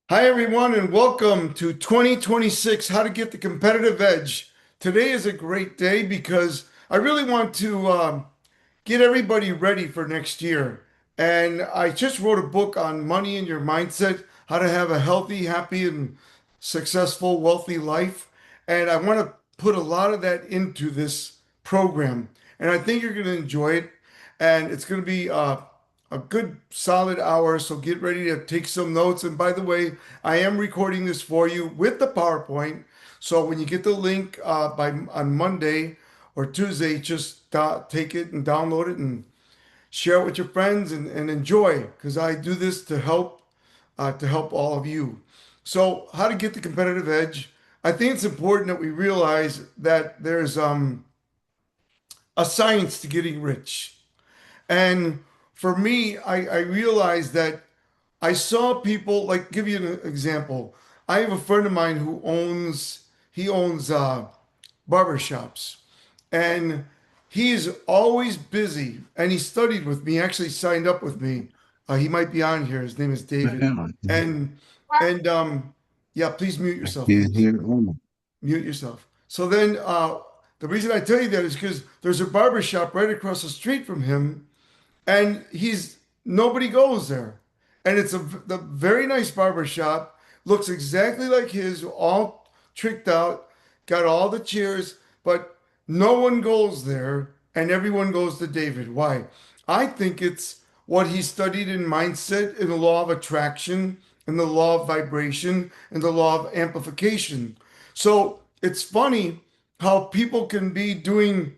Hi, everyone, and welcome to 2026 How to Get the Competitive Edge. Today is a great day because I really want to get everybody ready for next year. And I just wrote a book on money and your mindset, how to have a healthy, happy, and successful, wealthy life. And I want to put a lot of that into this program. And I think you're going to enjoy it. And it's going to be a good solid hour. So get ready to take some notes. And by the way, I am recording this for you with the PowerPoint. So when you get the link on Monday or Tuesday, just take it and download it and share it with your friends and enjoy because I do this to help all of you. So how to get the competitive edge? I think it's important that we realize that there's a science to getting rich. And for me, I realized that I saw people like give you an example. I have a friend of mine who owns barbershops, and he's always busy. And he studied with me, actually signed up with me. He might be on here. His name is I David. am. And yeah, please mute I yourself, can't please. hear Omar. Mute yourself. So then, the reason I tell you that is because there's a barber shop right across the street from him, and he's nobody goes there, and it's the very nice barber shop, looks exactly like his, all tricked out, got all the chairs, but no one goes there, and everyone goes to David. Why? I think it's what he studied in mindset, in the law of attraction, in the law of vibration, and the law of amplification. So it's funny how people can be doing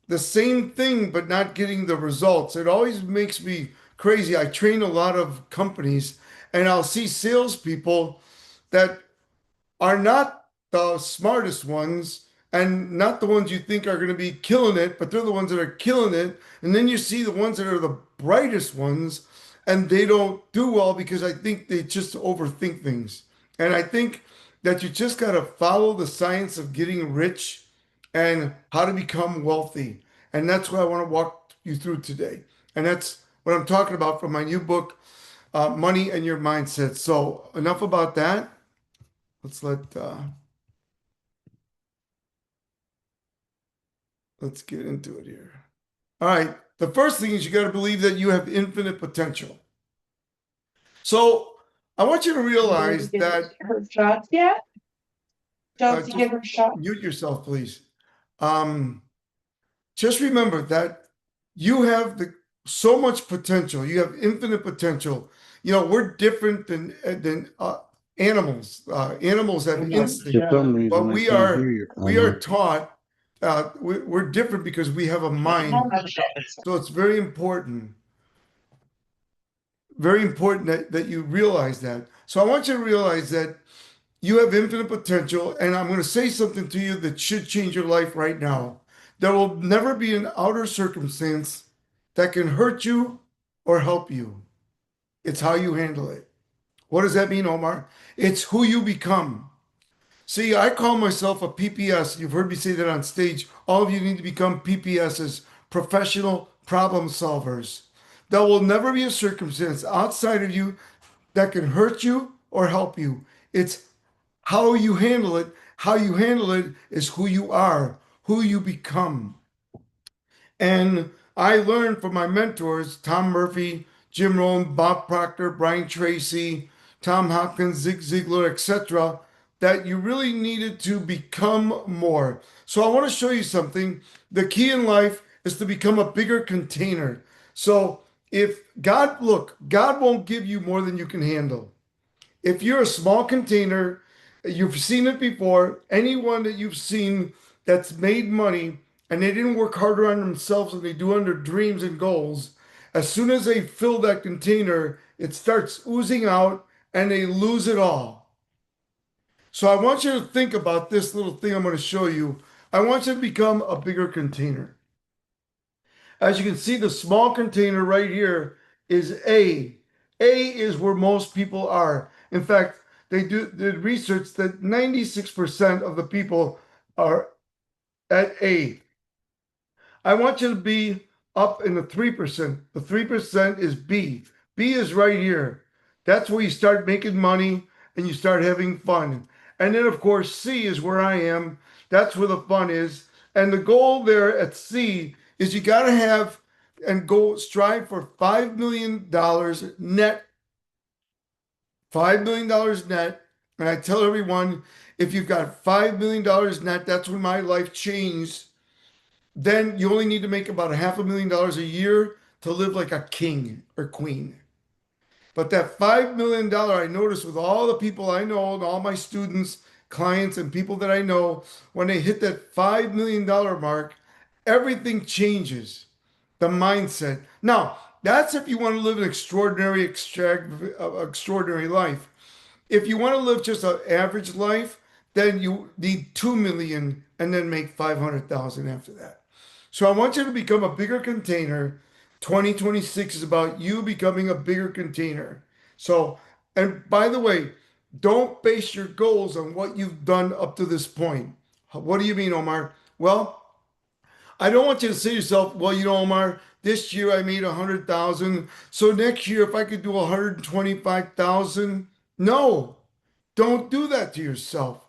the same thing but not getting the results. It always makes me crazy. I train a lot of companies, and I'll see salespeople that are not the smartest ones and not the ones you think are going to be killing it, but they're the ones that are killing it. And then you see the ones that are the brightest ones, and they don't do well because I think they just overthink things. And I think that you just got to follow the science of getting rich and how to become wealthy. And that's what I want to walk you through today. And that's what I'm talking about from my new book, Money and Your Mindset. So, enough about that. Let's get into it here. All right. The first thing is you got to believe that you have infinite potential. So I want you to Did you realize get that, her shots yet? Don't you just get her shot? mute yourself, please. Um, just remember that you have so much potential. You have infinite potential. You know, we're different than animals. Animals have For instinct, some but reason, I can't hear you, we are Omar. taught we're different because we have a mind. So it's very important that you realize that. So I want you to realize that you have infinite potential, and I'm going to say something to you that should change your life right now. There will never be an outer circumstance that can hurt you or help you. It's how you handle it. What does that mean, Omar? It's who you become. See, I call myself a PPS. You've heard me say that on stage. All of you need to become PPSs, professional problem solvers. There will never be a circumstance outside of you that can hurt you or help you. It's how you handle it. How you handle it is who you are, who you become. And I learned from my mentors, Tom Murphy, Jim Rohn, Bob Proctor, Brian Tracy, Tom Hopkins, Zig Ziglar, etc., that you really needed to become more. So I want to show you something. The key in life is to become a bigger container. So if God won't give you more than you can handle. If you're a small container, you've seen it before. Anyone that you've seen that's made money and they didn't work harder on themselves than they do on their dreams and goals, as soon as they fill that container, it starts oozing out and they lose it all. So I want you to think about this little thing I'm going to show you. I want you to become a bigger container. As you can see, the small container right here is A. A is where most people are. In fact, they did research that 96% of the people are at A. I want you to be up in the 3%. The 3% is B. B is right here. That's where you start making money and you start having fun. And then, of course, C is where I am. That's where the fun is. And the goal there at C is you got to have and go strive for $5 million net, $5 million net. And I tell everyone, if you've got $5 million net, that's when my life changed. Then you only need to make about a $500,000 a year to live like a king or queen. But that $5 million, I noticed with all the people I know and all my students, clients, and people that I know, when they hit that $5 million mark, everything changes. The mindset. Now, that's if you want to live an extraordinary life. If you want to live just an average life, then you need 2 million and then make 500,000 after that. So I want you to become a bigger container. 2026 is about you becoming a bigger container. So, and by the way, don't base your goals on what you've done up to this point. What do you mean, Omar? Well, I don't want you to say to yourself, well, Omar, this year I made 100,000. So next year, if I could do 125,000, no, don't do that to yourself.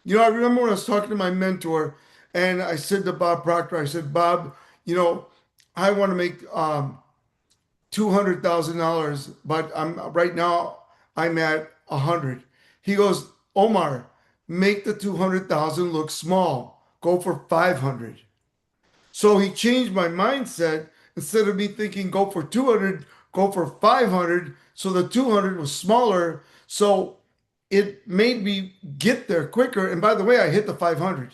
I remember when I was talking to my mentor and I said to Bob Proctor, I said, Bob, you know, I want to make $200,000, but right now I'm at 100. He goes, Omar, make the 200,000 look small. Go for 500. So he changed my mindset. Instead of me thinking go for 200, go for 500. So the 200 was smaller. So it made me get there quicker. And by the way, I hit the 500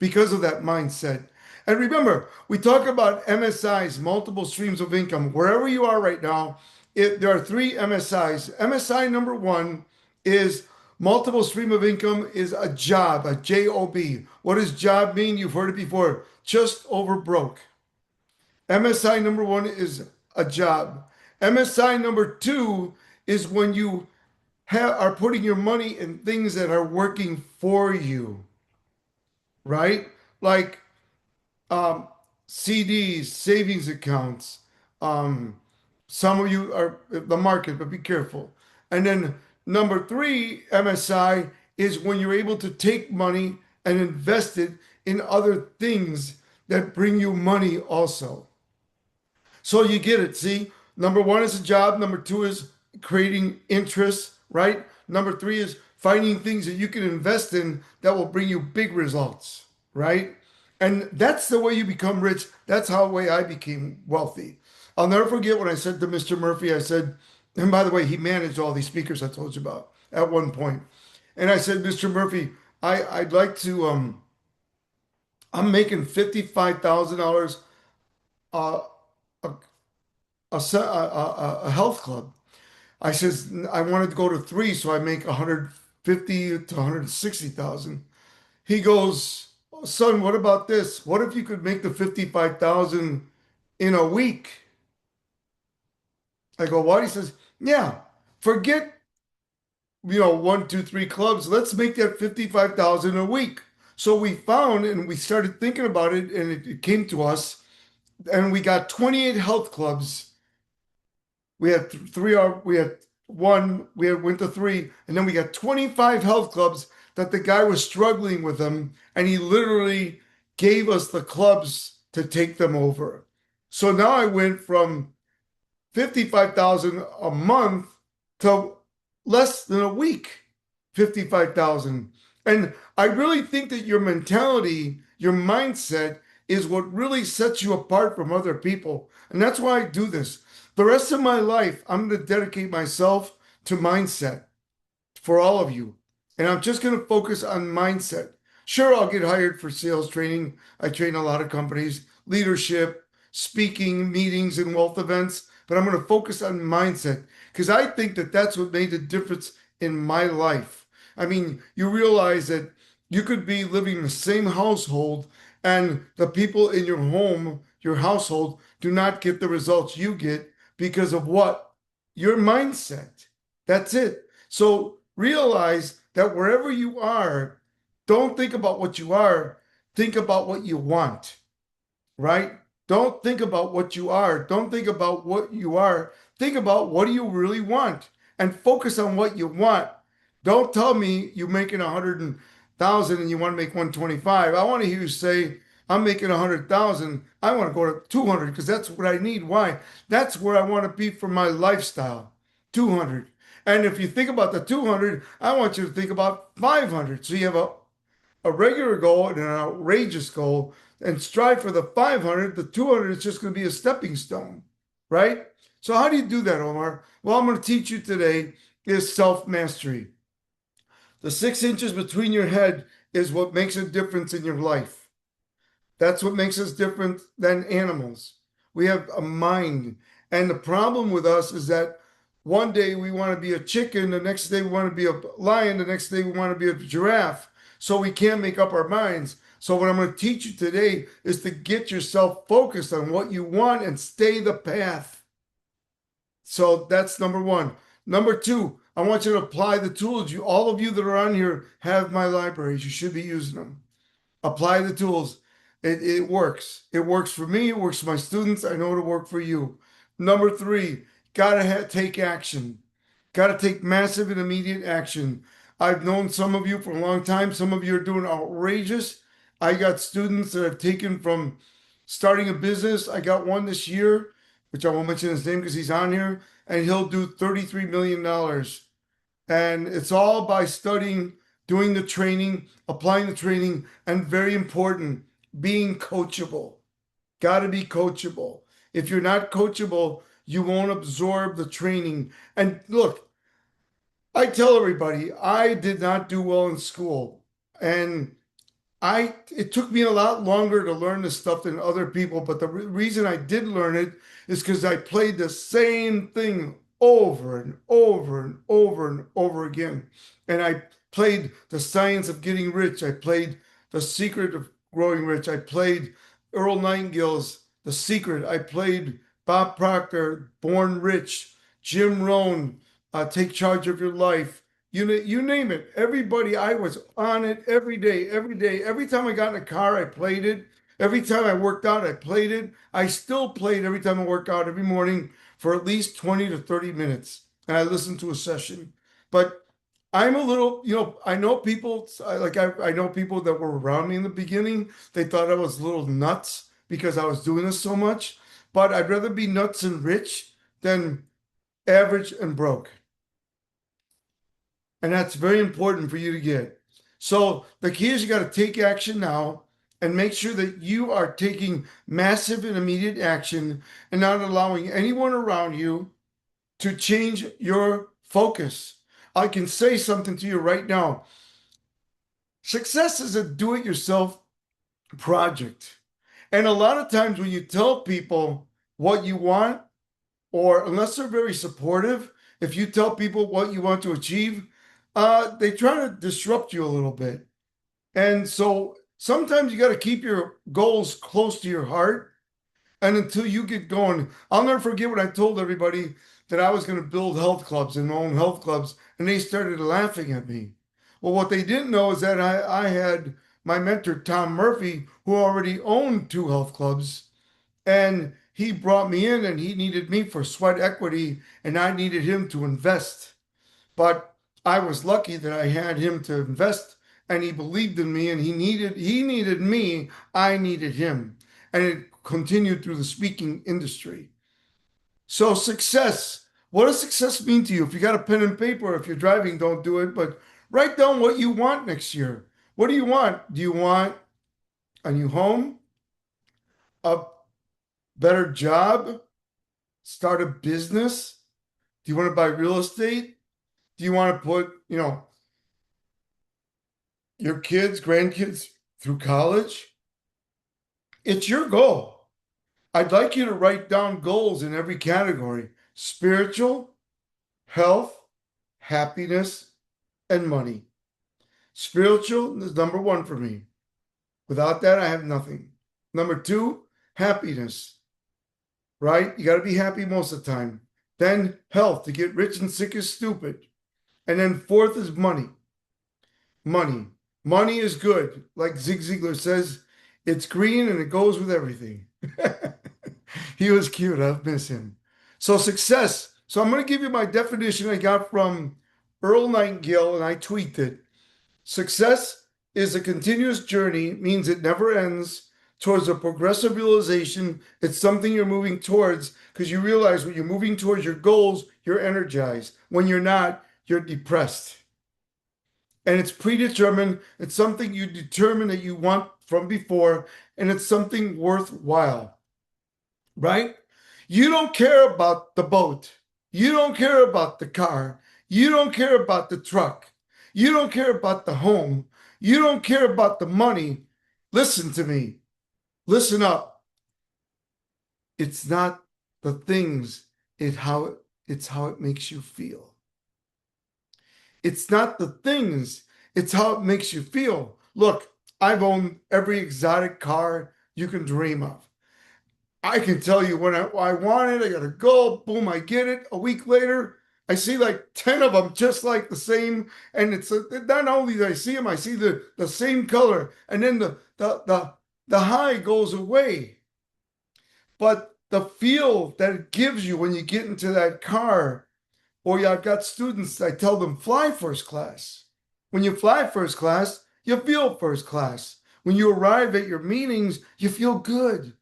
because of that mindset. And remember, we talk about MSIs, multiple streams of income. Wherever you are right now, there are three MSIs. MSI number one is multiple stream of income is a job, a job. What does job mean? You've heard it before. Just over broke. MSI number one is a job. MSI number two is when you are putting your money in things that are working for you, right? Like um, CDs, savings accounts. Um, some of you are the market, but be careful. And then number three, MSI, is when you're able to take money and invest it in other things that bring you money also. So you get it. See, number one is a job. Number two is creating interest, right? Number three is finding things that you can invest in that will bring you big results, right? And that's the way you become rich. That's how the way I became wealthy. I'll never forget when I said to Mr. Murphy, I said, and by the way, he managed all these speakers I told you about at one point. And I said, Mr. Murphy, I'd like to I'm making $55,000 uh, a, a health club. I says I wanted to go to three, so I make 150 to 160,000. He goes, son, what about this? What if you could make the 55,000 in a week? I go, what? He says, yeah, forget, one, two, three clubs. Let's make that 55,000 a week. So we found and we started thinking about it and it came to us and we got 28 health clubs. We had three, we had one, we had went to three, and then we got 25 health clubs that the guy was struggling with them, and he literally gave us the clubs to take them over. So now I went from 55,000 a month to less than a week, 55,000. And I really think that your mentality, your mindset is what really sets you apart from other people. And that's why I do this. The rest of my life, I'm going to dedicate myself to mindset for all of you. And I'm just going to focus on mindset. Sure, I'll get hired for sales training. I train a lot of companies, leadership, speaking, meetings, and wealth events. But I'm going to focus on mindset because I think that that's what made the difference in my life. I mean, you realize that you could be living in the same household and the people in your home, your household, do not get the results you get because of what? Your mindset. That's it. So realize that wherever you are, don't think about what you are, think about what you want, right? Don't think about what you are. Don't think about what you are. Think about what do you really want and focus on what you want. Don't tell me you're making 100,000 and you want to make 125. I want to hear you say, I'm making 100,000. I want to go to 200 because that's what I need. Why? That's where I want to be for my lifestyle. 200. And if you think about the 200, I want you to think about 500. So you have a regular goal and an outrageous goal and strive for the 500. The 200 is just going to be a stepping stone, right? So how do you do that, Omar? Well, I'm going to teach you today is self-mastery. The 6 inches between your head is what makes a difference in your life. That's what makes us different than animals. We have a mind. And the problem with us is that one day we want to be a chicken, the next day we want to be a lion, the next day we want to be a giraffe. So we can't make up our minds. So what I'm going to teach you today is to get yourself focused on what you want and stay the path. So that's number one. Number two, I want you to apply the tools. You, all of you that are on here have my libraries. You should be using them. Apply the tools. It works. It works for me. It works for my students. I know it'll work for you. Number three, gotta take action. Gotta take massive and immediate action. I've known some of you for a long time. Some of you are doing outrageous. I got students that have taken from starting a business. I got one this year, which I won't mention his name because he's on here, and he'll do $33 million. And it's all by studying, doing the training, applying the training, and very important, being coachable. Got to be coachable. If you're not coachable, you won't absorb the training. And look, I tell everybody, I did not do well in school. And it took me a lot longer to learn this stuff than other people, but the reason I did learn it is because I played the same thing over and over and over and over again. And I played The Science of Getting Rich. I played The Secret of Growing Rich. I played Earl Nightingale's The Secret. I played Bob Proctor, Born Rich, Jim Rohn, Take Charge of Your Life. You name it. Everybody, I was on it every day, every day. Every time I got in a car, I played it. Every time I worked out, I played it. I still played every time I work out every morning for at least 20 to 30 minutes. And I listened to a session. But I'm a little, I know people, I know people that were around me in the beginning. They thought I was a little nuts because I was doing this so much. But I'd rather be nuts and rich than average and broke. And that's very important for you to get. So the key is you got to take action now and make sure that you are taking massive and immediate action and not allowing anyone around you to change your focus. I can say something to you right now. Success is a do-it-yourself project. And a lot of times when you tell people what you want, or unless they're very supportive, if you tell people what you want to achieve, they try to disrupt you a little bit. And so sometimes you got to keep your goals close to your heart. And until you get going, I'll never forget when I told everybody that I was going to build health clubs and own health clubs, and they started laughing at me. Well, what they didn't know is that I had my mentor, Tom Murphy, who already owned 2 health clubs, and he brought me in and he needed me for sweat equity, and I needed him to invest. But I was lucky that I had him to invest, and he believed in me, and he needed me, I needed him. And it continued through the speaking industry. So success, what does success mean to you? If you got a pen and paper, if you're driving, don't do it, but write down what you want next year. What do you want? Do you want a new home, a better job, start a business? Do you want to buy real estate? Do you want to put, your kids, grandkids through college? It's your goal. I'd like you to write down goals in every category: spiritual, health, happiness, and money. Spiritual is number one for me. Without that, I have nothing. Number two, happiness, right? You got to be happy most of the time. Then health, to get rich and sick is stupid. And then fourth is money. Money. Money is good. Like Zig Ziglar says, it's green and it goes with everything. He was cute. I miss him. So success. So I'm going to give you my definition I got from Earl Nightingale, and I tweeted it. Success is a continuous journey, means it never ends, towards a progressive realization. It's something you're moving towards because you realize when you're moving towards your goals, you're energized. When you're not, you're depressed. And it's predetermined. It's something you determine that you want from before, and it's something worthwhile, right? You don't care about the boat. You don't care about the car. You don't care about the truck. You don't care about the home. You don't care about the money. Listen to me. Listen up. It's not the things, it's how it makes you feel. It's not the things, it's how it makes you feel. Look, I've owned every exotic car you can dream of. I can tell you when I want it, I gotta go, boom, I get it. A week later, I see like 10 of them just like the same. And it's not only do I see them, I see the same color. And then the high goes away. But the feel that it gives you when you get into that car, or I've got students, I tell them fly first class. When you fly first class, you feel first class. When you arrive at your meetings, you feel good.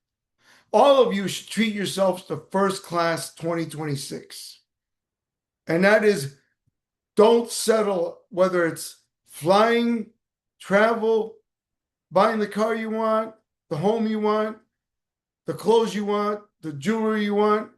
All of you should treat yourselves to first class 2026. And that is, don't settle whether it's flying, travel, buying the car you want, the home you want, the clothes you want, the jewelry you want,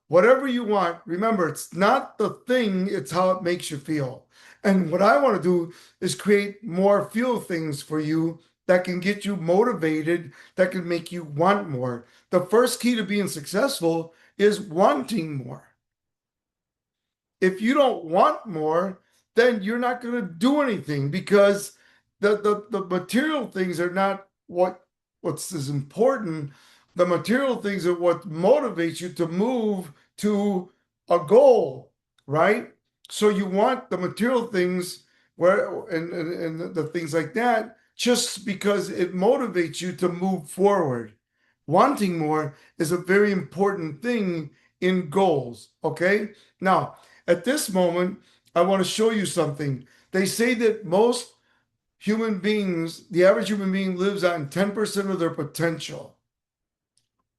whatever you want. Remember, it's not the thing, it's how it makes you feel. And what I want to do is create more feel things for you that can get you motivated, that can make you want more. The first key to being successful is wanting more. If you don't want more, then you're not going to do anything because the material things are not what's as important. The material things are what motivates you to move to a goal, right? So you want the material things and the things like that just because it motivates you to move forward. Wanting more is a very important thing in goals, okay? Now, at this moment, I want to show you something. They say that most human beings, the average human being lives on 10% of their potential.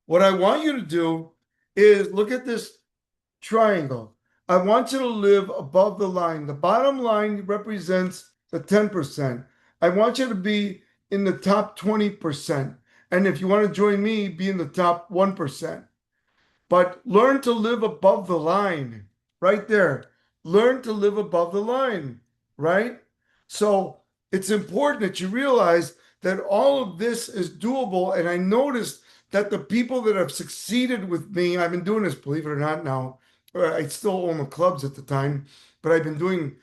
What I want you to do is look at this triangle. I want you to live above the line. The bottom line represents the 10%. I want you to be in the top 20%. And if you want to join me, be in the top 1%. But learn to live above the line right there. Learn to live above the line, right? So it's important that you realize that all of this is doable. And I noticed that the people that have succeeded with me, I've been doing this, believe it or not, now. I still own the clubs at the time, but I've been doing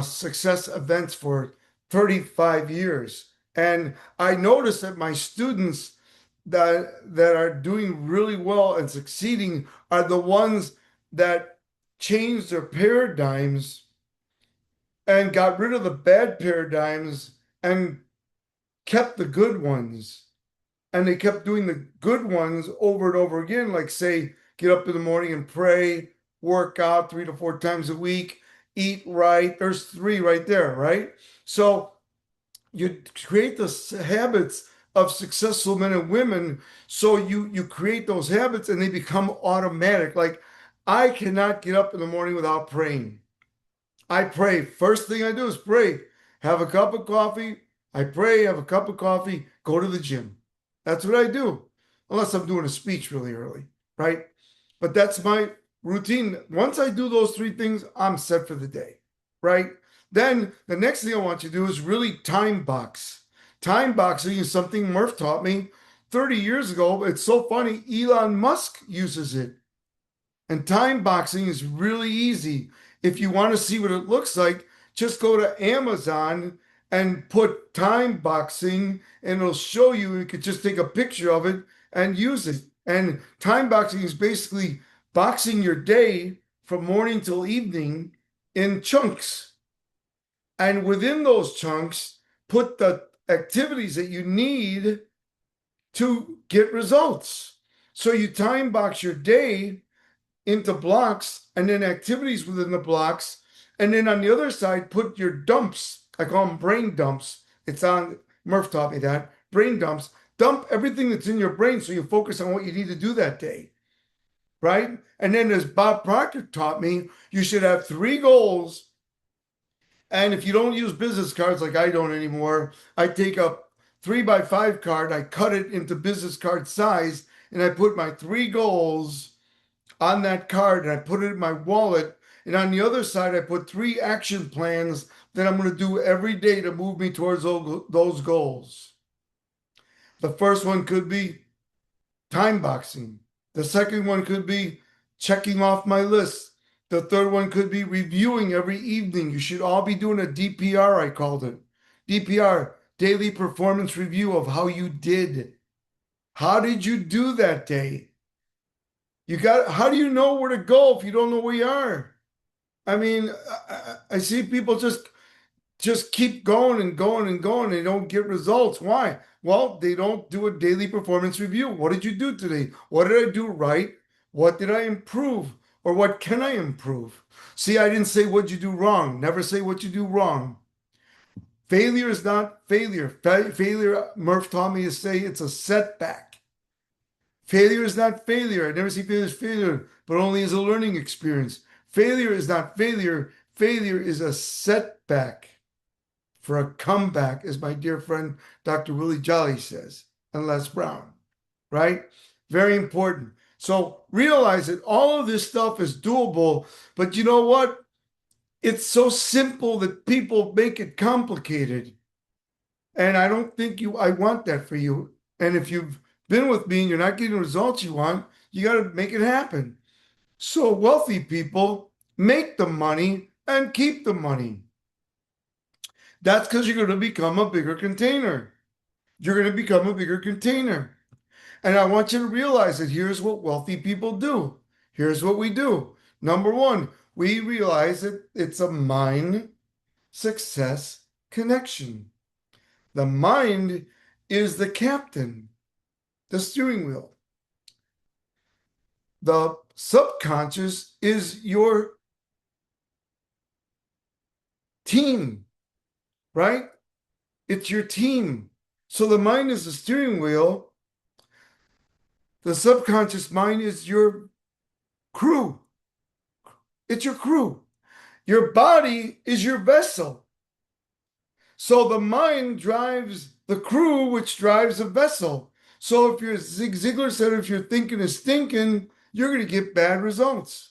success events for 35 years. And I noticed that my students that are doing really well and succeeding are the ones that changed their paradigms and got rid of the bad paradigms and kept the good ones. And they kept doing the good ones over and over again, like say, get up in the morning and pray, work out 3 to 4 times a week, eat right. There's 3 right there, right? So you create the habits of successful men and women. So you create those habits and they become automatic. Like I cannot get up in the morning without praying. I pray. First thing I do is pray. Have a cup of coffee. I pray, have a cup of coffee, go to the gym. That's what I do. Unless I'm doing a speech really early, right? But that's my routine. Once I do those 3 things, I'm set for the day, right? Then the next thing I want you to do is really time box. Time boxing is something Murph taught me 30 years ago. It's so funny. Elon Musk uses it. And time boxing is really easy. If you want to see what it looks like, just go to Amazon and put time boxing and it'll show you. You could just take a picture of it and use it. And time boxing is basically boxing your day from morning till evening in chunks. And within those chunks, put the activities that you need to get results. So you time box your day into blocks and then activities within the blocks. And then on the other side, put your dumps. I call them brain dumps. It's on, Murph taught me that. Brain dumps. Dump everything that's in your brain so you focus on what you need to do that day. Right? And then as Bob Proctor taught me, you should have 3 goals. And if you don't use business cards like I don't anymore, I take a 3x5 card, I cut it into business card size, and I put my 3 goals on that card and I put it in my wallet. And on the other side, I put 3 action plans that I'm going to do every day to move me towards those goals. The first one could be time boxing. The second one could be checking off my list. The third one could be reviewing every evening. You should all be doing a DPR, I called it. DPR, daily performance review of how you did. How did you do that day? How do you know where to go if you don't know where you are? I mean, I see people just keep going and going and going. They don't get results. Why? Well, they don't do a daily performance review. What did you do today? What did I do right? What did I improve? Or what can I improve? See, I didn't say what you do wrong. Never say what you do wrong. Failure is not failure. Failure, Murph taught me to say it's a setback. Failure is not failure. I never see failure as failure, but only as a learning experience. Failure is not failure. Failure is a setback for a comeback, as my dear friend Dr. Willie Jolly says, and Les Brown, right? Very important. So realize that all of this stuff is doable, but you know what? It's so simple that people make it complicated. And I don't think I want that for you. And if you've been with me and you're not getting the results you want, you got to make it happen. So wealthy people make the money and keep the money. That's because you're going to become a bigger container. You're going to become a bigger container. And I want you to realize that here's what wealthy people do. Here's what we do. Number one, we realize that it's a mind success connection. The mind is the captain, the steering wheel. The subconscious is your team, right? It's your team. So the mind is the steering wheel. The subconscious mind is your crew. It's your crew. Your body is your vessel. So the mind drives the crew, which drives the vessel. So if Zig Ziglar said, if your thinking is stinking, you're going to get bad results.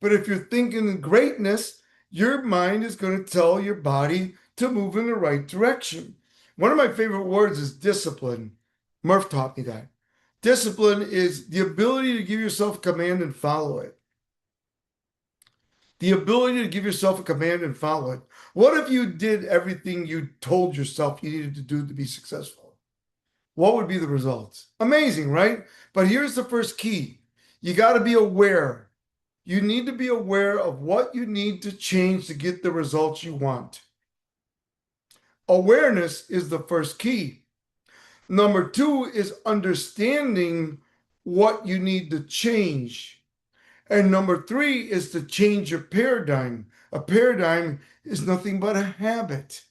But if you're thinking greatness, your mind is going to tell your body to move in the right direction. One of my favorite words is discipline. Murph taught me that. Discipline is the ability to give yourself command and follow it. The ability to give yourself a command and follow it. What if you did everything you told yourself you needed to do to be successful? What would be the results? Amazing, right? But here's the first key. You got to be aware. You need to be aware of what you need to change to get the results you want. Awareness is the first key. Number two is understanding what you need to change. And number three is to change your paradigm. A paradigm is nothing but a habit.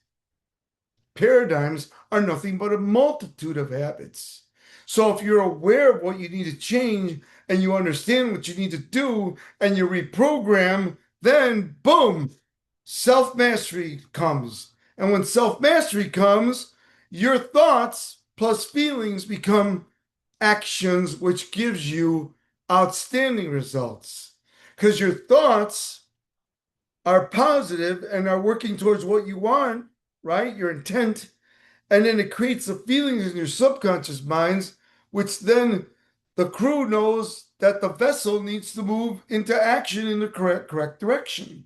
Paradigms are nothing but a multitude of habits. So if you're aware of what you need to change and you understand what you need to do and you reprogram, then boom, self-mastery comes. And when self-mastery comes, your thoughts plus feelings become actions, which gives you outstanding results. Because your thoughts are positive and are working towards what you want, right? Your intent. And then it creates the feelings in your subconscious minds, which then the crew knows that the vessel needs to move into action in the correct direction.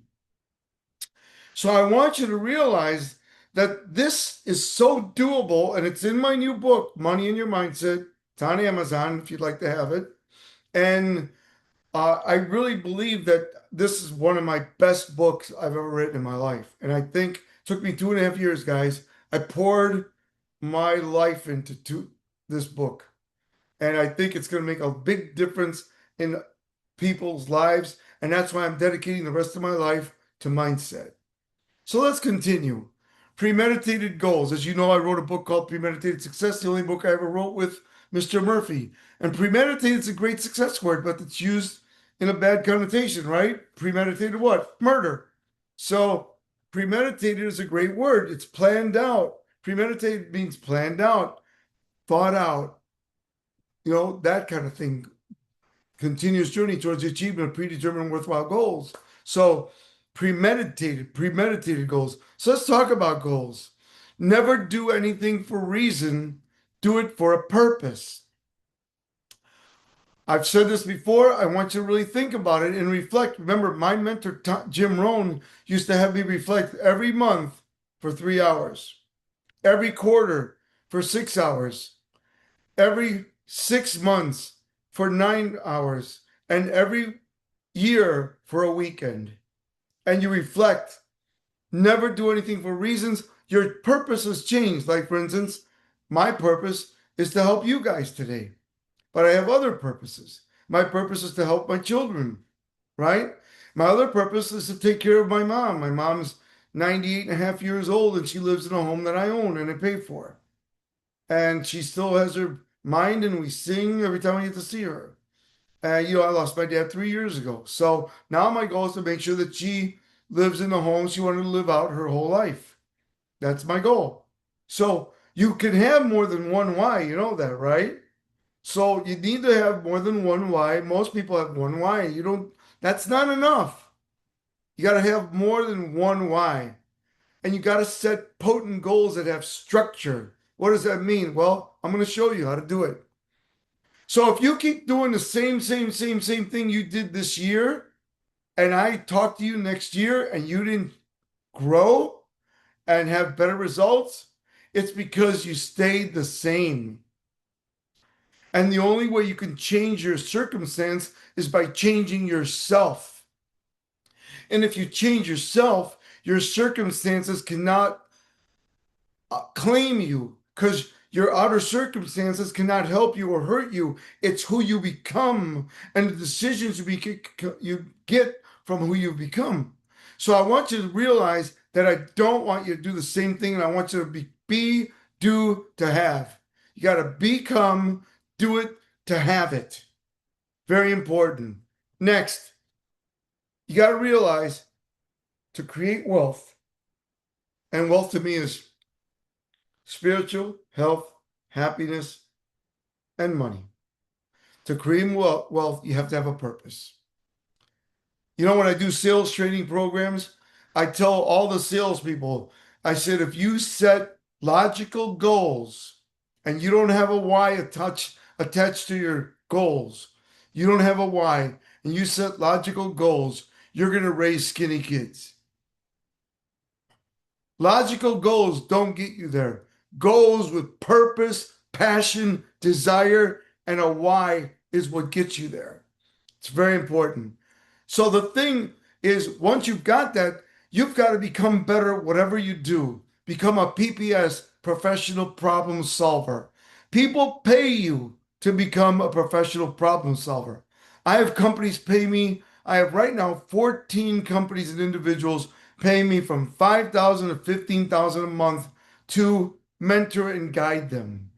So I want you to realize that this is so doable, and it's in my new book, Money in Your Mindset. It's on Amazon if you'd like to have it. And I really believe that this is one of my best books I've ever written in my life. And I think it took me 2.5 years, guys. I poured my life into this book. And I think it's going to make a big difference in people's lives. And that's why I'm dedicating the rest of my life to mindset. So let's continue. Premeditated goals. As you know, I wrote a book called Premeditated Success, the only book I ever wrote with Mr. Murphy. And premeditated is a great success word, but it's used in a bad connotation, right? Premeditated what? Murder. So premeditated is a great word. It's planned out. Premeditated means planned out, thought out, that kind of thing. Continuous journey towards the achievement of predetermined worthwhile goals. So premeditated goals. So let's talk about goals. Never do anything for reason, do it for a purpose. I've said this before. I want you to really think about it and reflect. Remember, my mentor, Jim Rohn, used to have me reflect every month for 3 hours, every quarter for 6 hours, every 6 months for 9 hours, and every year for a weekend. And you reflect. Never do anything for reasons. Your purpose has changed. Like, for instance, my purpose is to help you guys today, but I have other purposes. My purpose is to help my children, right? My other purpose is to take care of my mom. My mom's 98 and a half years old, and she lives in a home that I own and I pay for. And she still has her mind, and we sing every time we get to see her. I lost my dad 3 years ago. So now my goal is to make sure that she lives in the home she wanted to live out her whole life. That's my goal. So you can have more than one why, you know that, right? So you need to have more than one why. Most people have one why. That's not enough. You got to have more than one why. And you got to set potent goals that have structure. What does that mean? Well, I'm going to show you how to do it. So if you keep doing the same thing you did this year, and I talk to you next year and you didn't grow and have better results, it's because you stayed the same. And the only way you can change your circumstance is by changing yourself. And if you change yourself, your circumstances cannot claim you because your outer circumstances cannot help you or hurt you. It's who you become and the decisions you get from who you become. So I want you to realize that I don't want you to do the same thing, and I want you to be, do, to have. You got to become, do it, to have it. Very important. Next, you got to realize to create wealth, and wealth to me is spiritual, health, happiness, and money. To create wealth, you have to have a purpose. When I do sales training programs, I tell all the salespeople, I said, if you set logical goals and you don't have a why attached to your goals, you don't have a why, and you set logical goals, you're going to raise skinny kids. Logical goals don't get you there. Goals with purpose, passion, desire, and a why is what gets you there. It's very important. So the thing is, once you've got that, you've got to become better at whatever you do. Become a PPS, professional problem solver. People pay you to become a professional problem solver. I have companies pay me. I have right now 14 companies and individuals paying me from $5,000 to $15,000 a month to mentor and guide them.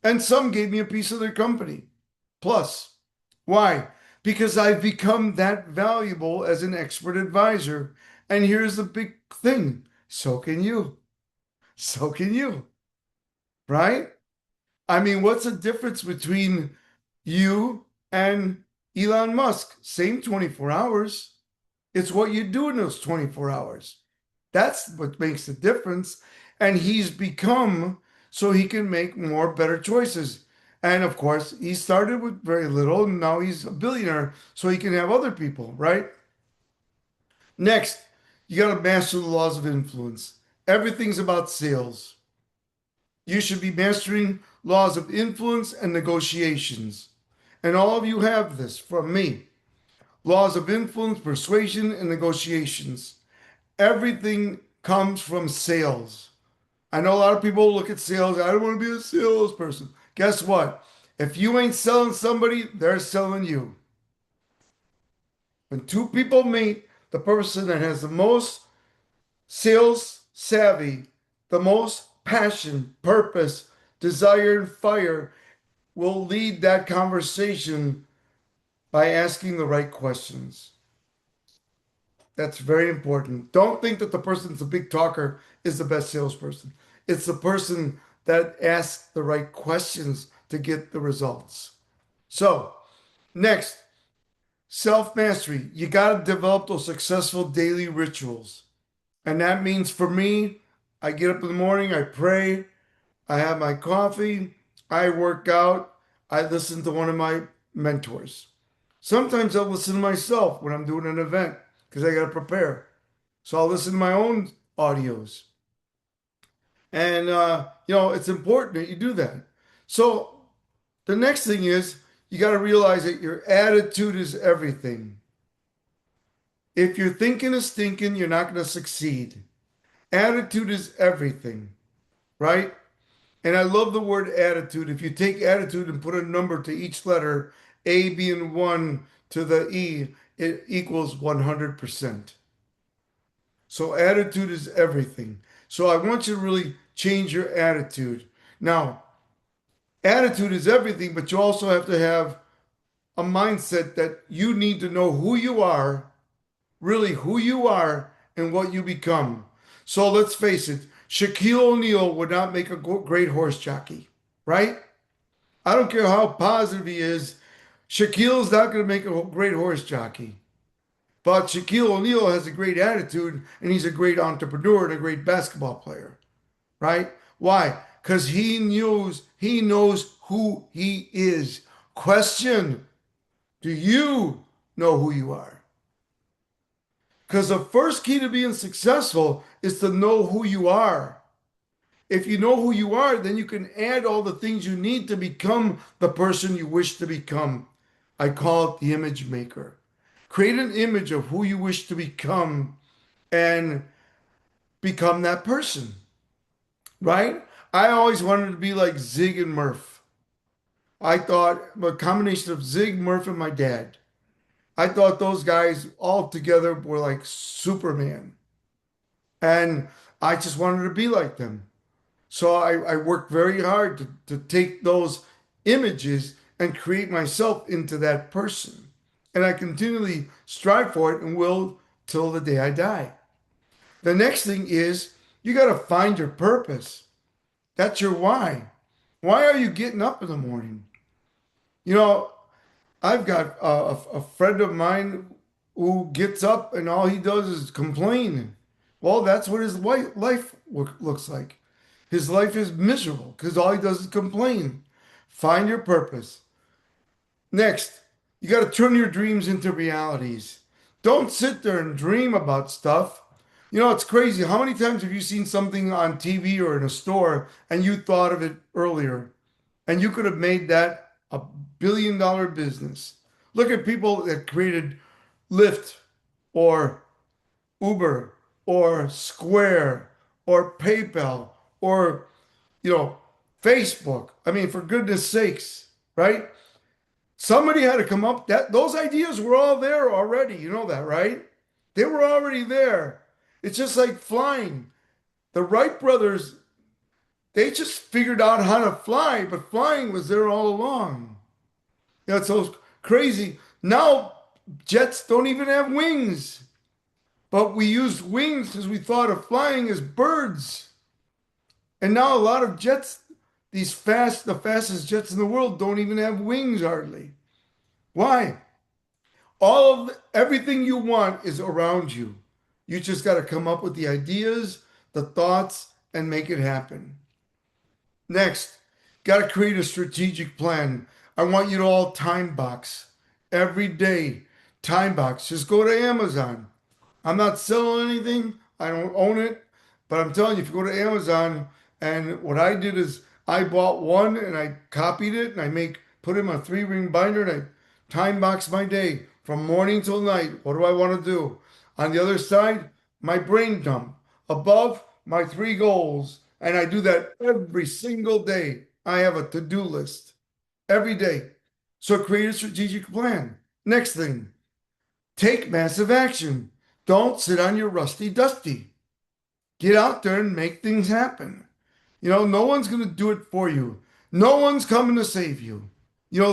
And some gave me a piece of their company. Plus, why? Because I've become that valuable as an expert advisor. And here's the big thing. So can you. So can you. Right? I mean, what's the difference between you and Elon Musk? Same 24 hours. It's what you do in those 24 hours. That's what makes the difference. And he's become so he can make more better choices. And of course, he started with very little, and now he's a billionaire, so he can have other people, right? Next, you got to master the laws of influence. Everything's about sales. You should be mastering laws of influence and negotiations. And all of you have this from me. Laws of influence, persuasion, and negotiations. Everything comes from sales. I know a lot of people look at sales. I don't want to be a salesperson. Guess what? If you ain't selling somebody, they're selling you. When two people meet, the person that has the most sales savvy, the most passion, purpose, desire, and fire will lead that conversation by asking the right questions. That's very important. Don't think that the person that's a big talker is the best salesperson. It's the person that asks the right questions to get the results. So, next, self mastery. You got to develop those successful daily rituals. And that means for me, I get up in the morning, I pray, I have my coffee, I work out, I listen to one of my mentors. Sometimes I'll listen to myself when I'm doing an event because I got to prepare. So I'll listen to my own audios. And, it's important that you do that. So the next thing is you got to realize that your attitude is everything. If your thinking is thinking, you're not going to succeed. Attitude is everything, right? And I love the word attitude. If you take attitude and put a number to each letter, A being 1 to the E, it equals 100%. So attitude is everything. So I want you to really change your attitude. Now, attitude is everything, but you also have to have a mindset that you need to know who you are, really who you are, and what you become. So let's face it, Shaquille O'Neal would not make a great horse jockey, right? I don't care how positive he is, Shaquille's not going to make a great horse jockey. But Shaquille O'Neal has a great attitude and he's a great entrepreneur and a great basketball player, right? Why? Because he knows who he is. Question, do you know who you are? Because the first key to being successful is to know who you are. If you know who you are, then you can add all the things you need to become the person you wish to become. I call it the image maker. Create an image of who you wish to become and become that person, right? I always wanted to be like Zig and Murph. I thought a combination of Zig, Murph, and my dad. I thought those guys all together were like Superman. And I just wanted to be like them. So I worked very hard to take those images and create myself into that person. And I continually strive for it and will till the day I die. The next thing is you got to find your purpose. That's your why. Why are you getting up in the morning? You know, I've got a friend of mine who gets up and all he does is complain. Well, that's what his life looks like. His life is miserable because all he does is complain. Find your purpose. Next, you got to turn your dreams into realities. Don't sit there and dream about stuff. It's crazy. How many times have you seen something on TV or in a store and you thought of it earlier and you could have made that a $1 billion business? Look at people that created Lyft or Uber or Square or PayPal or, you know, Facebook. I mean, for goodness sakes, right? Somebody had to come up that those ideas were all there already. You know that, right? They were already there. It's just like flying. The Wright brothers, they just figured out how to fly, but flying was there all along. It's so crazy. Now jets don't even have wings, but we used wings because we thought of flying as birds. And now a lot of jets, the fastest jets in the world, don't even have wings hardly. Why? Everything you want is around you. You just got to come up with the ideas, the thoughts, and make it happen. Next, got to create a strategic plan. I want you to all time box every day. Time box. Just go to Amazon. I'm not selling anything. I don't own it. But I'm telling you, if you go to Amazon, and what I did is I bought one and I copied it and put it in my 3-ring binder and I time box my day from morning till night. What do I want to do? On the other side, my brain dump. Above, my 3 goals. And I do that every single day. I have a to-do list every day. So create a strategic plan. Next thing, take massive action. Don't sit on your rusty dusty. Get out there and make things happen. No one's going to do it for you. No one's coming to save you. You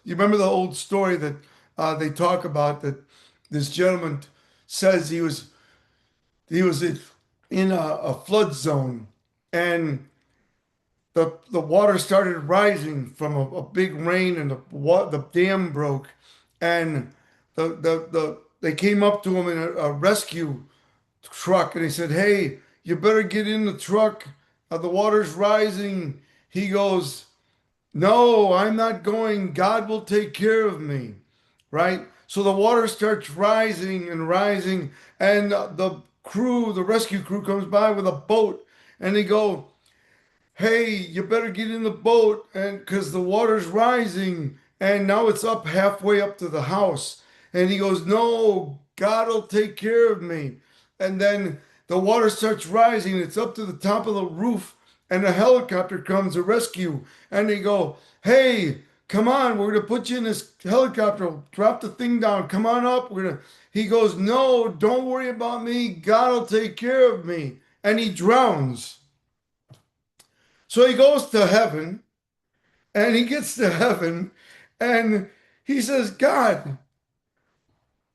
remember the old story that they talk about that this gentleman says he was in a flood zone, and the water started rising from a big rain, and the dam broke, and they came up to him in a rescue truck, and he said, "Hey, you better get in the truck. The water's rising." He goes, "No, I'm not going. God will take care of me." Right? So the water starts rising and rising, and the rescue crew comes by with a boat, and they go, "Hey, you better get in the boat, and because the water's rising, and now it's up halfway up to the house." And he goes, "No, God will take care of me." And then the water starts rising, it's up to the top of the roof, and a helicopter comes to rescue, and they go, "Hey, come on, we're gonna put you in this helicopter. Drop the thing down. Come on up. We're gonna." He goes, "No, don't worry about me. God will take care of me." And he drowns. So he goes to heaven, and he gets to heaven, and he says, "God,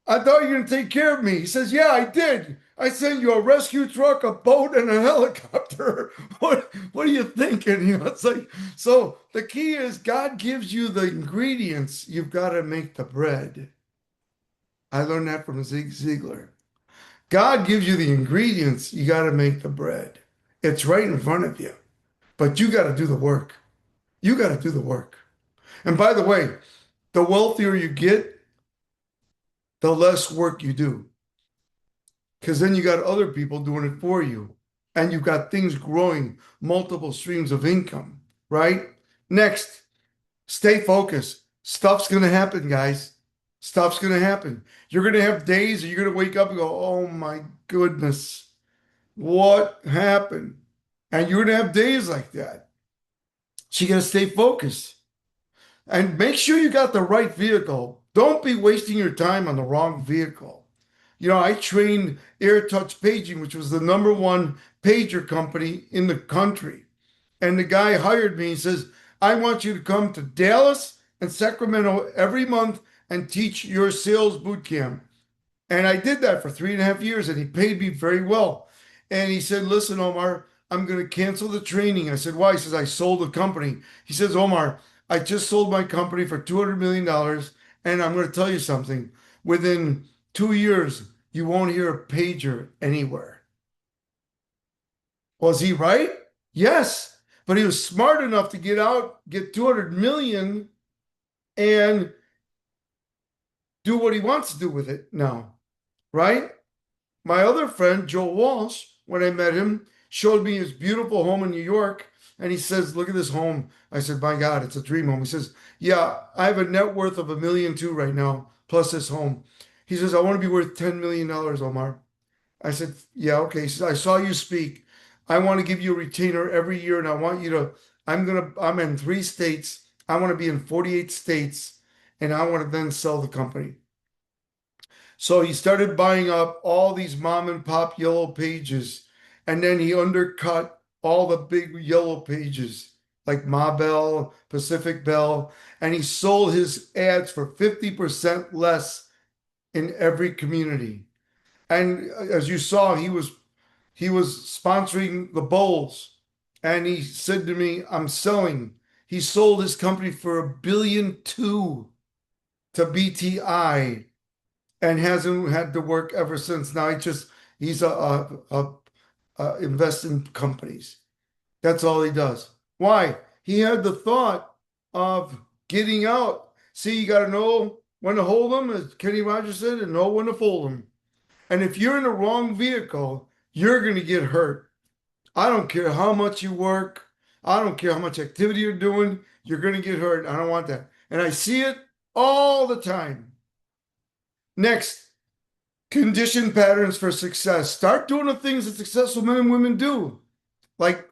I thought you were going to take care of me." He says, "Yeah, I did. I sent you a rescue truck, a boat, and a helicopter." What are you thinking? It's like, so the key is God gives you the ingredients. You've got to make the bread. I learned that from Zig Ziglar. God gives you the ingredients. You got to make the bread. It's right in front of you, but you got to do the work. You got to do the work. And by the way, the wealthier you get, the less work you do. Because then you got other people doing it for you. And you've got things growing, multiple streams of income, right? Next, stay focused. Stuff's going to happen, guys. Stuff's going to happen. You're going to have days, or you're going to wake up and go, "Oh my goodness, what happened?" And you're going to have days like that. So you got to stay focused. And make sure you got the right vehicle. Don't be wasting your time on the wrong vehicle. I trained AirTouch Paging, which was the number one pager company in the country. And the guy hired me. He says, "I want you to come to Dallas and Sacramento every month and teach your sales boot camp." And I did that for 3.5 years, and he paid me very well. And he said, "Listen, Omar, I'm going to cancel the training." I said, "Why?" He says, "I sold the company." He says, "Omar, I just sold my company for $200 million. And I'm going to tell you something. Within 2 years, you won't hear a pager anywhere." Was he right? Yes. But he was smart enough to get out, get 200 million, and do what he wants to do with it now, right? My other friend, Joe Walsh, when I met him, showed me his beautiful home in New York. And he says, "Look at this home." I said, "My God, it's a dream home." He says, "Yeah, I have a net worth of $1.2 million right now, plus this home." He says, "I want to be worth $10 million, Omar." I said, "Yeah, okay." He says, "I saw you speak. I want to give you a retainer every year, and I want you to, I'm in 3 states. I want to be in 48 states, and I want to then sell the company." So he started buying up all these mom and pop yellow pages, and then he undercut all the big yellow pages like Ma Bell, Pacific Bell, and he sold his ads for 50% less in every community. And as you saw, he was sponsoring the bowls, and he said to me, "I'm selling." He sold his company for $1.2 billion to BTI, and hasn't had to work ever since. Now he's a invest in companies. That's all he does. Why? He had the thought of getting out. See, you got to know when to hold them, as Kenny Rogers said, and know when to fold them. And if you're in the wrong vehicle, you're going to get hurt. I don't care how much you work. I don't care how much activity you're doing. You're going to get hurt. I don't want that. And I see it all the time. Next, condition patterns for success. Start doing the things that successful men and women do, like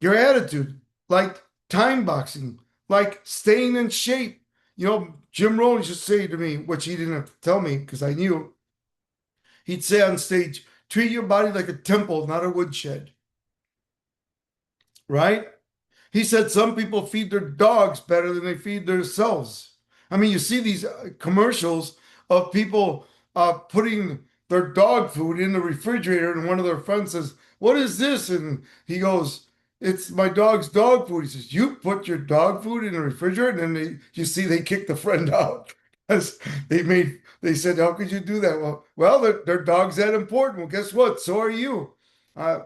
your attitude, like time boxing, like staying in shape. Jim Rohn used to say to me, which he didn't have to tell me because I knew, He'd say on stage, treat your body like a temple, not a woodshed, right? He said some people feed their dogs better than they feed themselves. I mean, you see these commercials of people putting their dog food in the refrigerator, and one of their friends says, "What is this?" And he goes, "It's my dog's dog food." He says, "You put your dog food in the refrigerator?" And then you see they kick the friend out because they said, "How could you do that?" Well, their dog's that important. Well, guess what? So are you.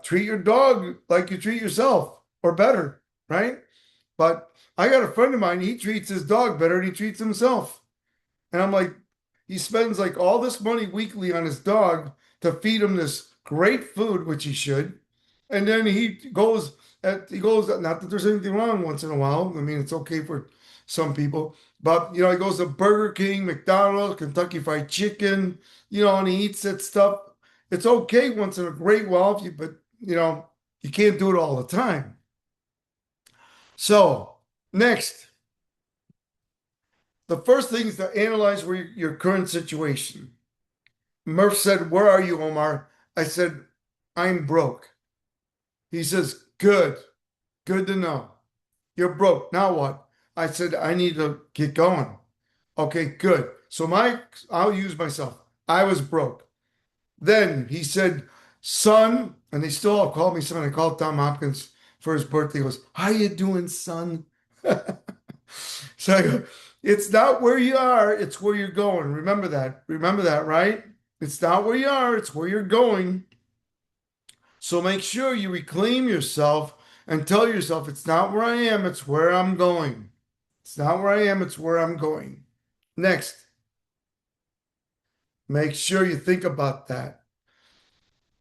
Treat your dog like you treat yourself, or better, right? But I got a friend of mine, he treats his dog better than he treats himself. And I'm like, he spends like all this money weekly on his dog to feed him this great food, which he should. And then he goes, not that there's anything wrong once in a while. I mean, it's okay for some people, but he goes to Burger King, McDonald's, Kentucky Fried Chicken, and he eats that stuff. It's okay once in a great while, but you can't do it all the time. So, next, the first thing is to analyze your current situation. Murph said, "Where are you, Omar?" I said, "I'm broke." He says, "Good, good to know. You're broke. Now what?" I said, "I need to get going." Okay, good. So I'll use myself. I was broke. Then he said, "Son," and they still all call me son. I called Tom Hopkins for his birthday. He goes, "How you doing, son?" So I go, it's not where you are, it's where you're going. Remember that. Remember that, right? It's not where you are, it's where you're going. So make sure you reclaim yourself and tell yourself, it's not where I am, it's where I'm going. It's not where I am, it's where I'm going. Next, make sure you think about that.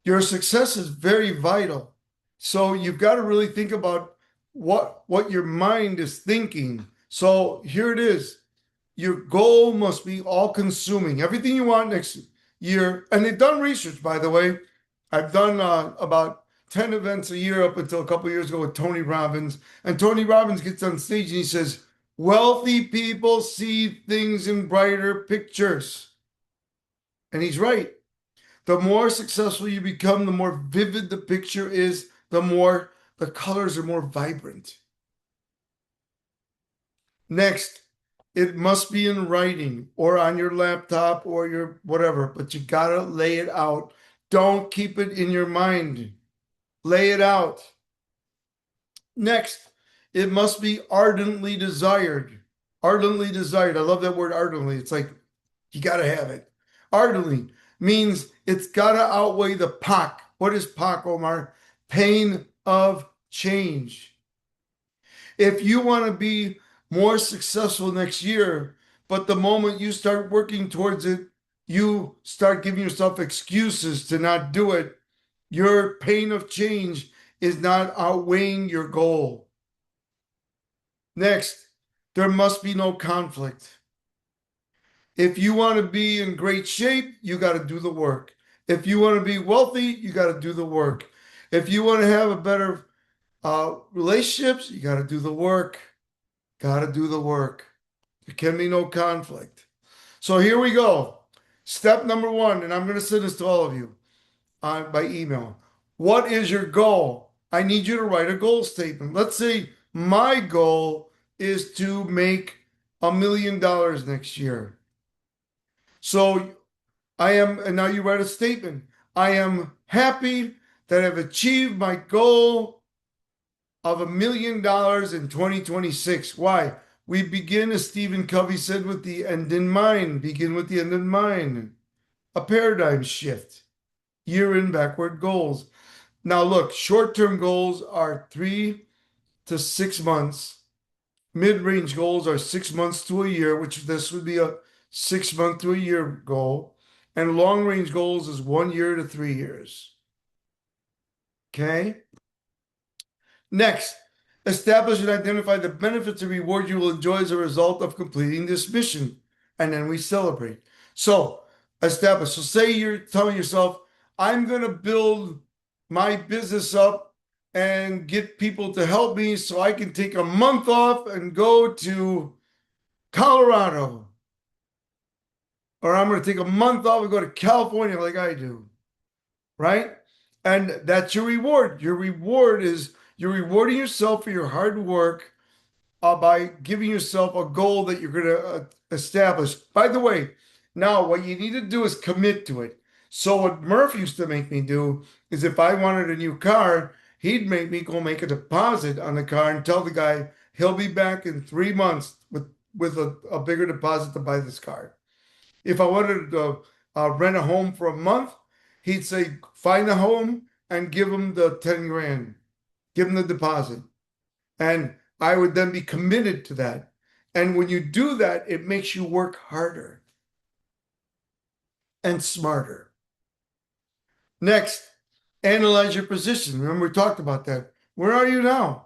Your success is very vital. So you've got to really think about what your mind is thinking. So here it is. Your goal must be all consuming. Everything you want next year. And they've done research, by the way. I've done about 10 events a year up until a couple of years ago with Tony Robbins. And Tony Robbins gets on stage and he says, wealthy people see things in brighter pictures. And he's right. The more successful you become, the more vivid the picture is, the more the colors are more vibrant. Next, it must be in writing or on your laptop or your whatever, but you gotta lay it out. Don't keep it in your mind. Lay it out. Next, it must be ardently desired. Ardently desired. I love that word ardently. It's like you gotta have it. Ardently means it's gotta outweigh the POC. What is POC, Omar? Pain of change. If you want to be more successful next year, but the moment you start working towards it, you start giving yourself excuses to not do it, your pain of change is not outweighing your goal. Next, there must be no conflict. If you want to be in great shape, you got to do the work. If you want to be wealthy, you got to do the work. If you want to have a better relationships, you got to do the work. Got to do the work. There can be no conflict. So here we go. Step number one, and I'm going to send this to all of you by email. What is your goal? I need you to write a goal statement. Let's say my goal is to make $1 million next year. So and now you write a statement. I am happy that I've achieved my goal of $1 million in 2026. Why? We begin, as Stephen Covey said, with the end in mind. Begin with the end in mind. A paradigm shift. Year in backward goals. Now, look, short term goals are 3 to 6 months. Mid range goals are 6 months to a year, which this would be a 6 month to a year goal. And long range goals is 1 year to 3 years. Okay? Next, establish and identify the benefits and rewards you will enjoy as a result of completing this mission. And then we celebrate. So, establish. So, say you're telling yourself, I'm going to build my business up and get people to help me so I can take a month off and go to Colorado. or I'm going to take a month off and go to California like I do, right? And that's your reward. Your reward is you're rewarding yourself for your hard work by giving yourself a goal that you're going to establish. By the way, now what you need to do is commit to it. So what Murph used to make me do is if I wanted a new car, he'd make me go make a deposit on the car and tell the guy he'll be back in 3 months with a bigger deposit to buy this car. If I wanted to rent a home for a month, he'd say find a home and give him the 10 grand, give him the deposit. And I would then be committed to that. And when you do that, it makes you work harder and smarter. Next, analyze your position. Remember, we talked about that. Where are you now?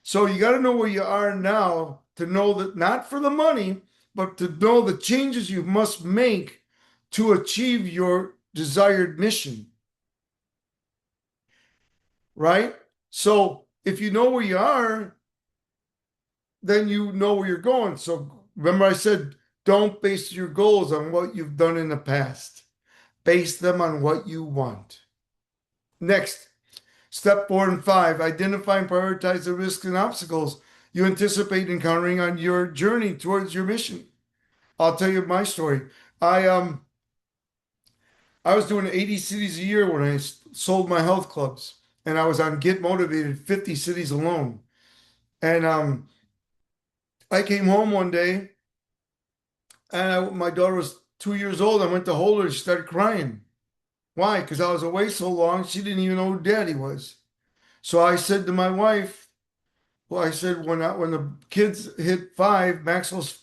So you got to know where you are now to know that not for the money, but to know the changes you must make to achieve your desired mission. Right? So if you know where you are, then you know where you're going. So remember, I said, don't base your goals on what you've done in the past. Base them on what you want. Next, step 4 and 5, identify and prioritize the risks and obstacles you anticipate encountering on your journey towards your mission. I'll tell you my story. I I was doing 80 cities a year when I sold my health clubs, and I was on Get Motivated 50 cities alone. And I came home one day, and my daughter was 2 years old. I went to hold her. She started crying. Why? Because I was away so long, she didn't even know who Daddy was. So I said to my wife, well, I said when the kids hit 5, Maxwell's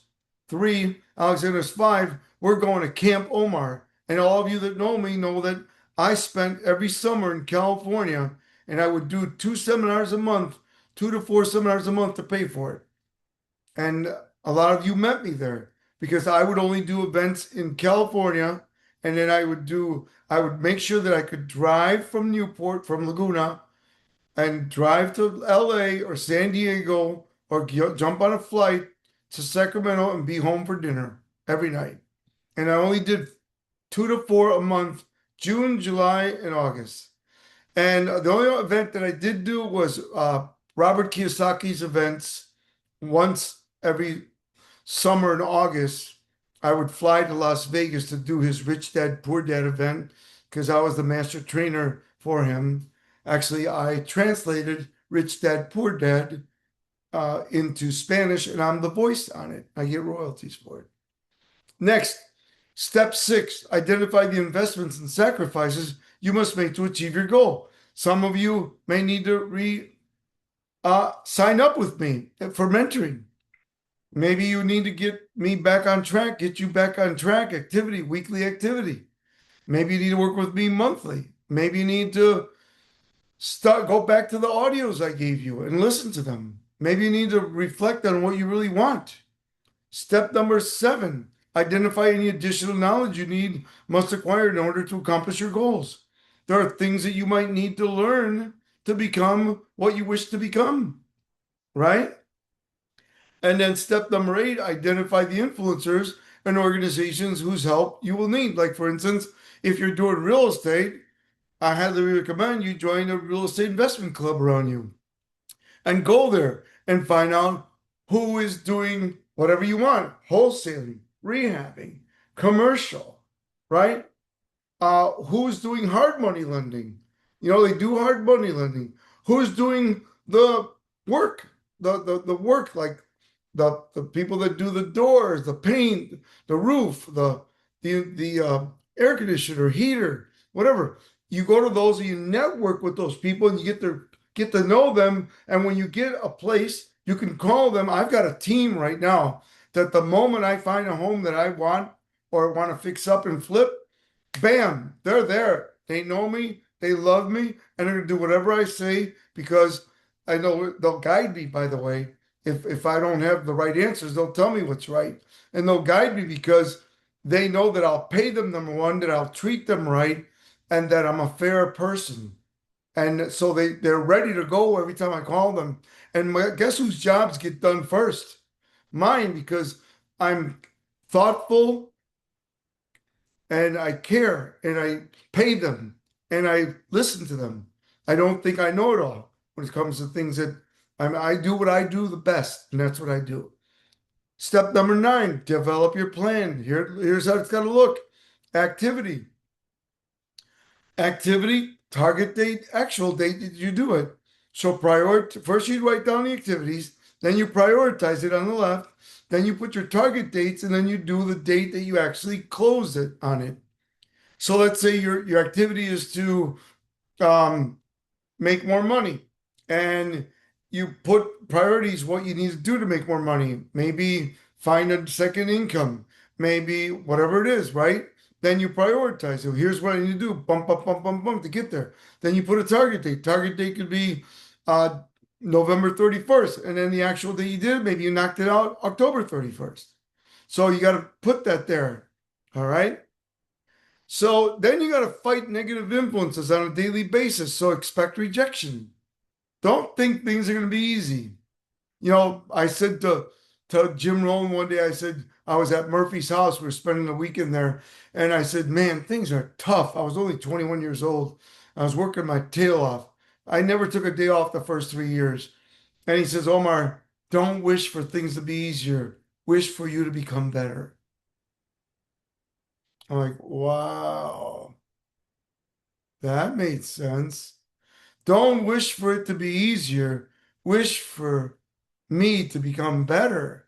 3, Alexander's 5, we're going to Camp Omar. And all of you that know me know that I spent every summer in California, and I would do 2 seminars a month, 2 to 4 seminars a month to pay for it. And a lot of you met me there because I would only do events in California, and then I would make sure that I could drive from Newport, from Laguna, and drive to LA or San Diego or jump on a flight to Sacramento and be home for dinner every night. And I only did 2 to 4 a month, June, July, and August. And the only event that I did do was Robert Kiyosaki's events once every summer in August. I would fly to Las Vegas to do his Rich Dad Poor Dad event because I was the master trainer for him. Actually, I translated Rich Dad Poor Dad into Spanish, and I'm the voice on it. I get royalties for it. Next, step 6, identify the investments and sacrifices you must make to achieve your goal. Some of you may need to sign up with me for mentoring. Maybe you need to get me back on track, get you back on track, weekly activity. Maybe you need to work with me monthly. Maybe you need to go back to the audios I gave you and listen to them. Maybe you need to reflect on what you really want. Step number 7, identify any additional knowledge you must acquire in order to accomplish your goals. There are things that you might need to learn to become what you wish to become, right? And then step number 8, identify the influencers and organizations whose help you will need. Like, for instance, if you're doing real estate, I highly recommend you join a real estate investment club around you and go there and find out who is doing whatever you want, wholesaling, rehabbing, commercial, right? Who's doing hard money lending? They do hard money lending. Who's doing the work, the work, like the people that do the doors, the paint, the roof, the air conditioner, heater, whatever. You go to those and you network with those people and you get to know them. And when you get a place, you can call them. I've got a team right now that the moment I find a home that I want or want to fix up and flip, bam, they're there. They know me, they love me, and they're gonna do whatever I say because I know they'll guide me, by the way. If I don't have the right answers, they'll tell me what's right. And they'll guide me because they know that I'll pay them, number one, that I'll treat them right, and that I'm a fair person. And so they're ready to go every time I call them. And guess whose jobs get done first? Mine, because I'm thoughtful, and I care and I pay them and I listen to them. I don't think I know it all when it comes to things that I do what I do the best, and that's what I do. Step number 9, develop your plan. Here's how it's got to look. Activity. Activity, target date, actual date that you do it. So first you write down the activities, then you prioritize it on the left, then you put your target dates, and then you do the date that you actually close it on it. So let's say your activity is to um, make more money, and you put priorities what you need to do to make more money. Maybe find a second income, maybe whatever it is, right? Then you prioritize. So here's what I need to do: bump, bump, bump, bump, bump to get there. Then you put a target date. Target date could be uh, November 31st, and then the actual day you did, maybe you knocked it out October 31st. So you got to put that there. All right. So then you got to fight negative influences on a daily basis. So expect rejection. Don't think things are going to be easy. I said to Jim Rohn one day, I said, I was at Murphy's house. We were spending the weekend there. And I said, man, things are tough. I was only 21 years old. I was working my tail off. I never took a day off the first 3 years. And he says, Omar, don't wish for things to be easier. Wish for you to become better. I'm like, wow, that made sense. Don't wish for it to be easier. Wish for me to become better.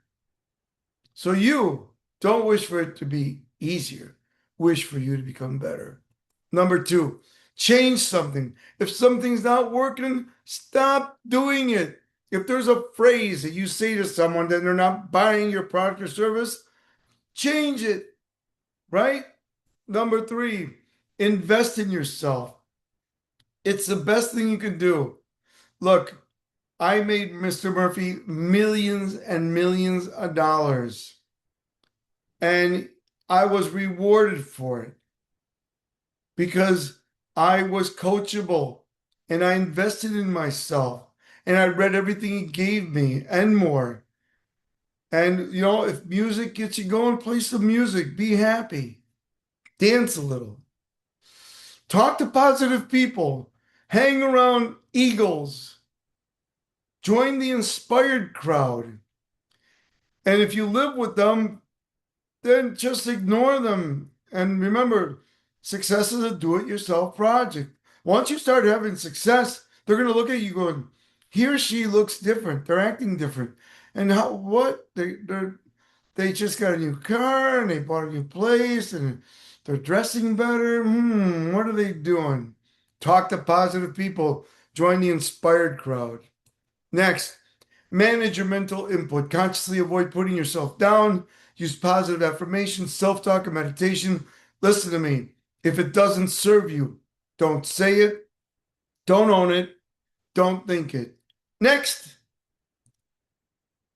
So you don't wish for it to be easier. Wish for you to become better. Number 2, change something. If something's not working, stop doing it. If there's a phrase that you say to someone that they're not buying your product or service, change it, right? Number 3, invest in yourself. It's the best thing you can do. Look, I made Mr. Murphy millions and millions of dollars, and I was rewarded for it because I was coachable and I invested in myself and I read everything he gave me and more. And if music gets you going, play some music, be happy, dance a little, talk to positive people, hang around eagles, join the inspired crowd. And if you live with them, then just ignore them. And remember, success is a do-it-yourself project. Once you start having success, they're going to look at you going, he or she looks different. They're acting different. And what? They just got a new car and they bought a new place and they're dressing better. What are they doing? Talk to positive people. Join the inspired crowd. Next, manage your mental input. Consciously avoid putting yourself down. Use positive affirmations, self talk, and meditation. Listen to me. If it doesn't serve you, don't say it, don't own it, don't think it. Next,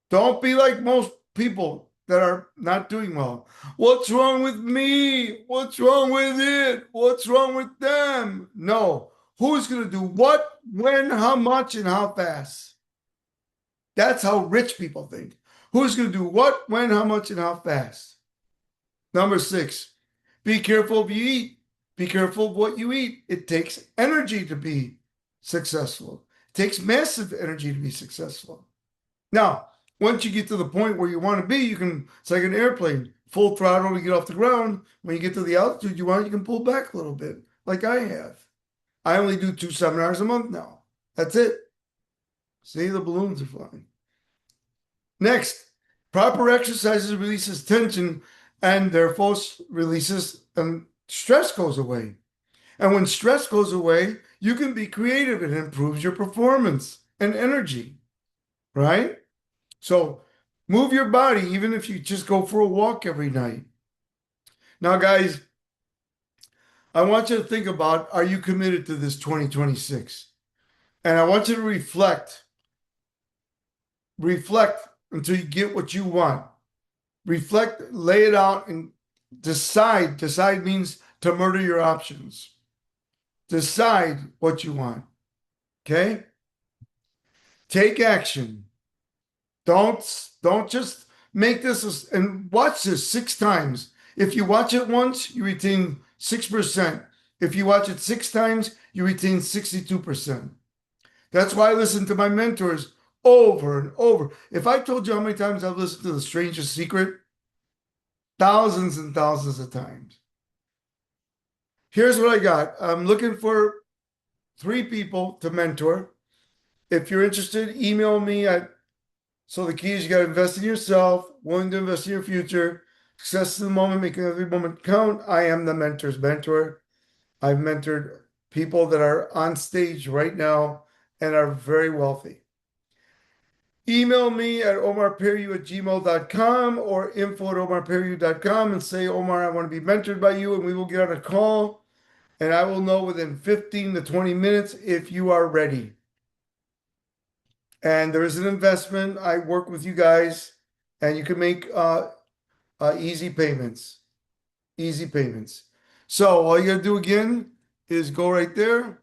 don't be like most people that are not doing well. What's wrong with me? What's wrong with it? What's wrong with them? No. Who's going to do what, when, how much, and how fast? That's how rich people think. Who's going to do what, when, how much, and how fast? Number 6, be careful if you eat. Be careful of what you eat. It takes energy to be successful. It takes massive energy to be successful. Now, once you get to the point where you want to be, it's like an airplane, full throttle to get off the ground. When you get to the altitude you want, you can pull back a little bit, like I have. I only do 2 seminars a month now. That's it. See, the balloons are flying. Next, proper exercises releases tension and therefore releases and stress goes away. And when stress goes away, you can be creative and it improves your performance and energy, right? So move your body, even if you just go for a walk every night. Now, guys, I want you to think about, are you committed to this 2026? And I want you to reflect until you get what you want. Reflect, lay it out, and decide. Decide means to murder your options. Decide what you want. Okay? Take action. Don't just make this and watch this 6 times. If you watch it once, you retain 6%. If you watch it 6 times, you retain 62%. That's why I listen to my mentors over and over. If I told you how many times I've listened to The Strangest Secret, thousands and thousands of times. Here's what I got. I'm looking for 3 people to mentor. If you're interested, email me at so the key is you got to invest in yourself, willing to invest in your future, success in the moment, making every moment count. I am the mentor's mentor. I've mentored people that are on stage right now and are very wealthy. Email me at omarperiu@gmail.com or info@omarperiu.com and say, Omar, I want to be mentored by you, and we will get on a call and I will know within 15 to 20 minutes if you are ready. And there is an investment. I work with you guys, and you can make easy payments. Easy payments. So all you gotta do again is go right there,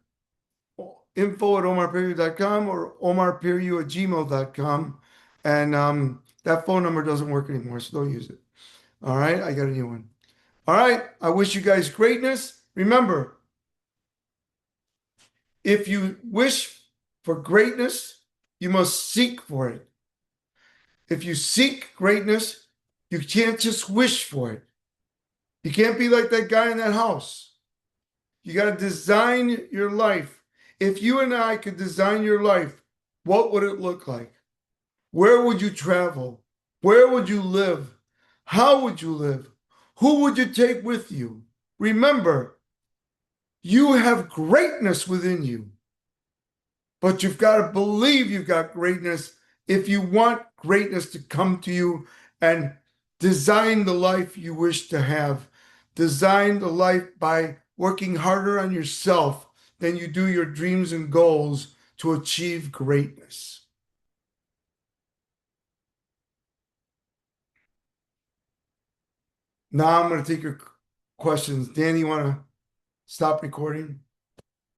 info@omarperiu.com or omarperiu@gmail.com. And that phone number doesn't work anymore, so don't use it. All right, I got a new one. All right, I wish you guys greatness. Remember, if you wish for greatness, you must seek for it. If you seek greatness, you can't just wish for it. You can't be like that guy in that house. You got to design your life. If you and I could design your life, what would it look like? Where would you travel? Where would you live? How would you live? Who would you take with you? Remember, you have greatness within you. But you've got to believe you've got greatness if you want greatness to come to you, and design the life you wish to have. Design the life by working harder on yourself than you do your dreams and goals to achieve greatness. Now I'm going to take your questions. Danny, you want to stop recording?